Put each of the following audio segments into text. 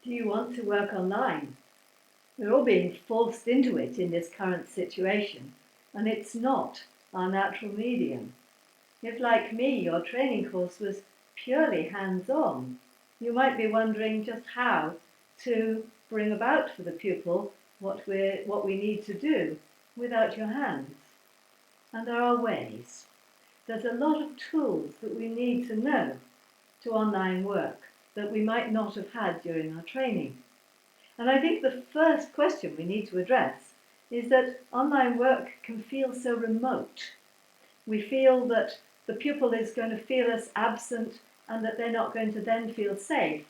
Do you want to work online? We're all being forced into it in this current situation, and it's not our natural medium. If, like me, your training course was purely hands-on, you might be wondering just how to bring about for the pupil what we need to do without your hands. And there are ways. There's a lot of tools that we need to know to online work that we might not have had during our training. And I think the first question we need to address is that online work can feel so remote. We feel that the pupil is going to feel us absent and that they're not going to then feel safe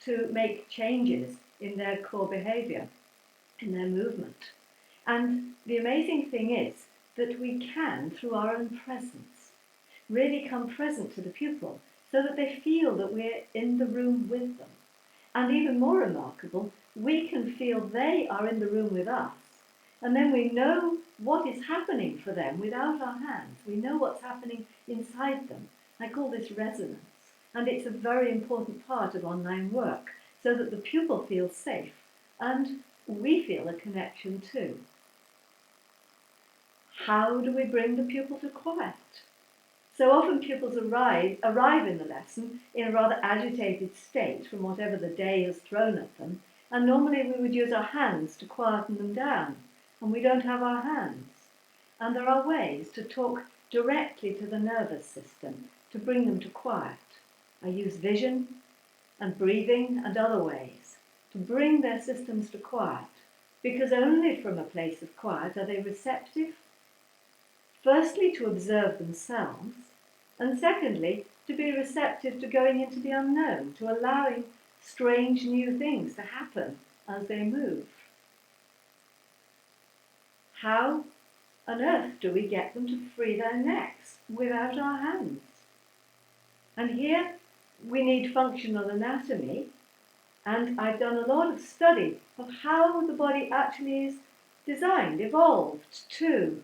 to make changes in their core behaviour, in their movement. And the amazing thing is that we can, through our own presence, really come present to the pupil so that they feel that we're in the room with them. And even more remarkable, we can feel they are in the room with us. And then we know what is happening for them without our hands. We know what's happening inside them. I call this resonance. And it's a very important part of online work, so that the pupil feels safe and we feel a connection too. How do we bring the pupil to quiet? So often pupils arrive in the lesson in a rather agitated state from whatever the day has thrown at them, and normally we would use our hands to quieten them down, and we don't have our hands. And there are ways to talk directly to the nervous system to bring them to quiet. I use vision and breathing and other ways to bring their systems to quiet, because only from a place of quiet are they receptive, firstly to observe themselves, and secondly, to be receptive to going into the unknown, to allowing strange new things to happen as they move. How on earth do we get them to free their necks without our hands? And here we need functional anatomy, and I've done a lot of study of how the body actually is designed, evolved to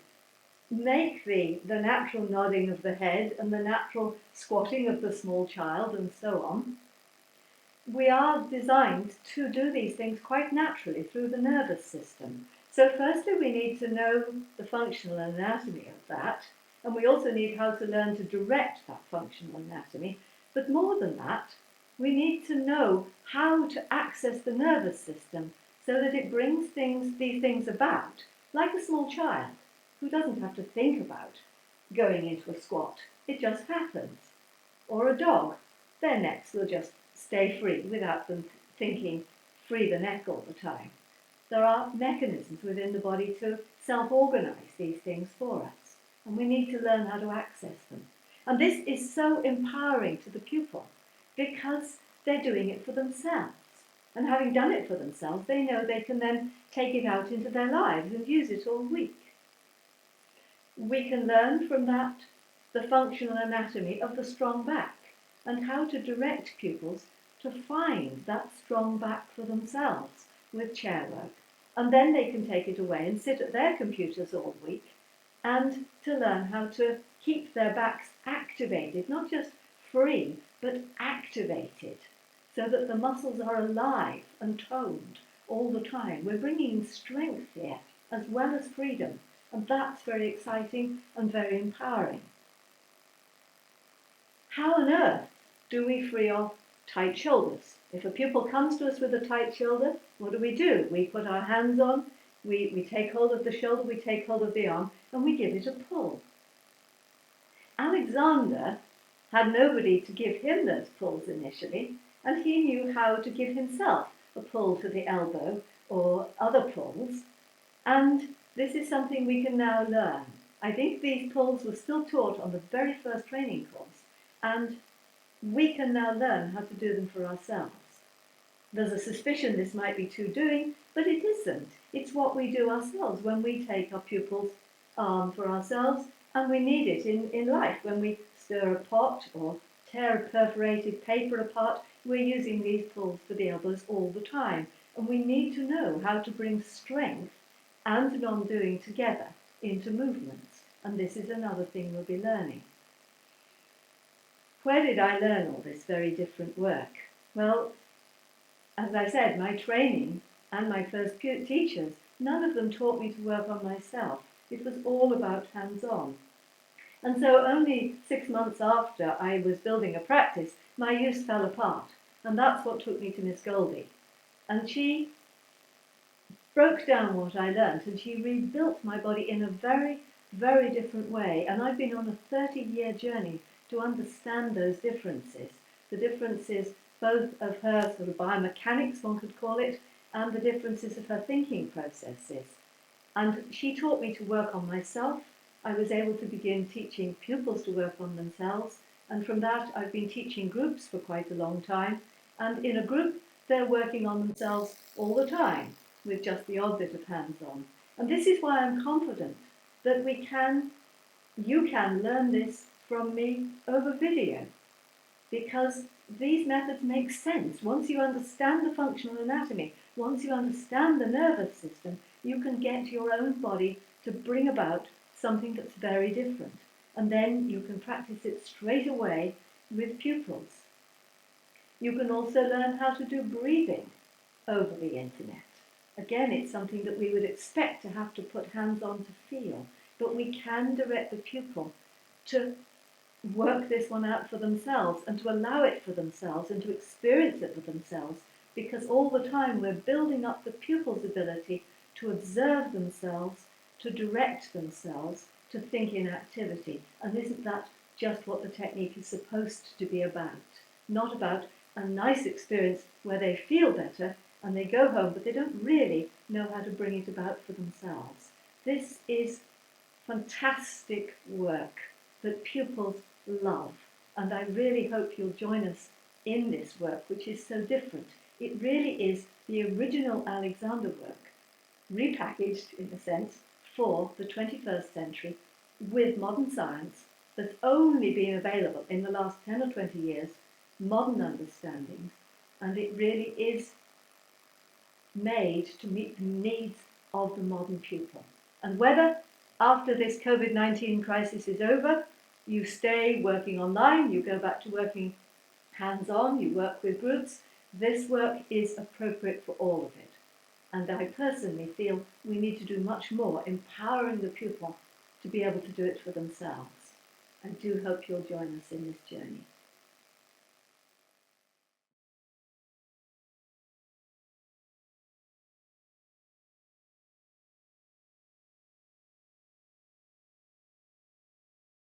make the natural nodding of the head and the natural squatting of the small child and so on. We are designed to do these things quite naturally through the nervous system. So firstly, we need to know the functional anatomy of that, and we also need how to learn to direct that functional anatomy. But more than that, we need to know how to access the nervous system so that it brings these things about, like a small child who doesn't have to think about going into a squat. It just happens. Or a dog. Their necks will just stay free without them thinking, free the neck all the time. There are mechanisms within the body to self-organize these things for us, and we need to learn how to access them. And this is so empowering to the pupil because they're doing it for themselves. And having done it for themselves, they know they can then take it out into their lives and use it all week. We can learn from that the functional anatomy of the strong back and how to direct pupils to find that strong back for themselves with chair work. And then they can take it away and sit at their computers all week and to learn how to keep their backs activated, not just free, but activated, so that the muscles are alive and toned all the time. We're bringing strength here as well as freedom. And that's very exciting and very empowering. How on earth do we free off tight shoulders? If a pupil comes to us with a tight shoulder, what do? We put our hands on, we take hold of the shoulder, we take hold of the arm, and we give it a pull. Alexander had nobody to give him those pulls initially, and he knew how to give himself a pull to the elbow or other pulls, and this is something we can now learn. I think these pulls were still taught on the very first training course, and we can now learn how to do them for ourselves. There's a suspicion this might be too doing, but it isn't. It's what we do ourselves when we take our pupil's arm for ourselves, and we need it in life. When we stir a pot or tear a perforated paper apart, we're using these pulls for the elbows all the time. And we need to know how to bring strength and non-doing together into movements. And this is another thing we'll be learning. Where did I learn all this very different work? Well, as I said, my training and my first teachers, none of them taught me to work on myself. It was all about hands-on. And so only 6 months after I was building a practice, my use fell apart. And that's what took me to Miss Goldie. And she broke down what I learnt, and she rebuilt my body in a very, very different way. And I've been on a 30-year journey to understand those differences. The differences both of her sort of biomechanics, one could call it, and the differences of her thinking processes. And she taught me to work on myself. I was able to begin teaching pupils to work on themselves. And from that, I've been teaching groups for quite a long time. And in a group, they're working on themselves all the time, with just the odd bit of hands-on. And this is why I'm confident that you can learn this from me over video, because these methods make sense. Once you understand the functional anatomy, once you understand the nervous system, you can get your own body to bring about something that's very different. And then you can practice it straight away with pupils. You can also learn how to do breathing over the internet. Again, it's something that we would expect to have to put hands on to feel, but we can direct the pupil to work this one out for themselves and to allow it for themselves and to experience it for themselves, because all the time we're building up the pupil's ability to observe themselves, to direct themselves, to think in activity. And isn't that just what the technique is supposed to be about? Not about a nice experience where they feel better and they go home, but they don't really know how to bring it about for themselves. This is fantastic work that pupils love, and I really hope you'll join us in this work, which is so different. It really is the original Alexander work, repackaged, in a sense, for the 21st century with modern science that's only been available in the last 10 or 20 years, modern understandings, and it really is made to meet the needs of the modern pupil. And whether after this COVID-19 crisis is over, you stay working online, you go back to working hands-on, you work with groups, this work is appropriate for all of it. And I personally feel we need to do much more empowering the pupil to be able to do it for themselves. I do hope you'll join us in this journey.